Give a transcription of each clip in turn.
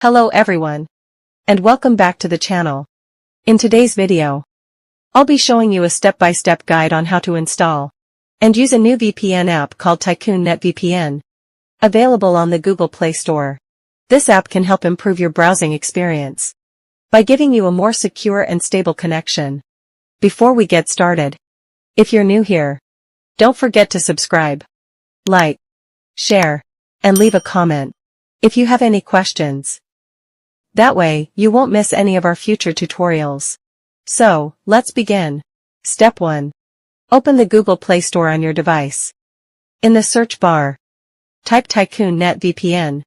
Hello everyone, and welcome back to the channel. In today's video, I'll be showing you a step-by-step guide on how to install and use a new VPN app called Tycoon NetVPN, available on the Google Play Store. This app can help improve your browsing experience by giving you a more secure and stable connection. Before we get started, if you're new here, don't forget to subscribe, like, share, and leave a comment if you have any questions. That way, you won't miss any of our future tutorials. So, let's begin. Step 1. Open the Google Play Store on your device. In the search bar, type Tycoon NetVPN.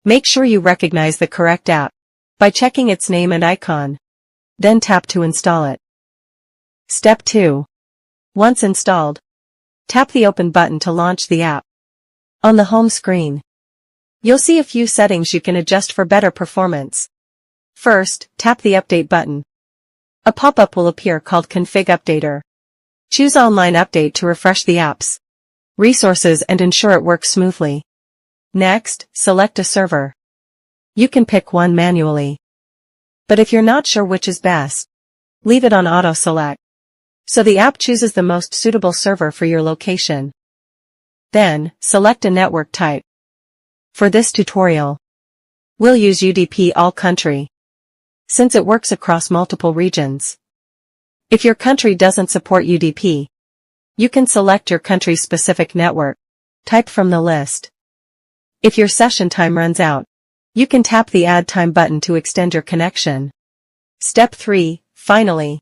Make sure you recognize the correct app by checking its name and icon. Then tap to install it. Step 2. Once installed, tap the Open button to launch the app. On the home screen, you'll see a few settings you can adjust for better performance. First, tap the Update button. A pop-up will appear called Config Updater. Choose Online Update to refresh the app's resources and ensure it works smoothly. Next, select a server. You can pick one manually. But if you're not sure which is best, leave it on Auto Select, so the app chooses the most suitable server for your location. Then, select a network type. For this tutorial, we'll use UDP All Country, since it works across multiple regions. If your country doesn't support UDP, you can select your country-specific network type from the list. If your session time runs out, you can tap the Add Time button to extend your connection. Step 3, finally,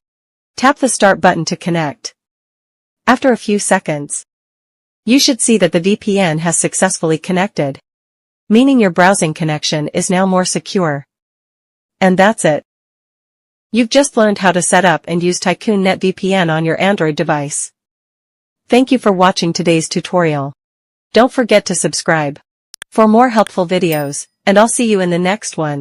tap the Start button to connect. After a few seconds, you should see that the VPN has successfully connected, meaning your browsing connection is now more secure. And that's it. You've just learned how to set up and use Tycoon NetVPN on your Android device. Thank you for watching today's tutorial. Don't forget to subscribe for more helpful videos, and I'll see you in the next one.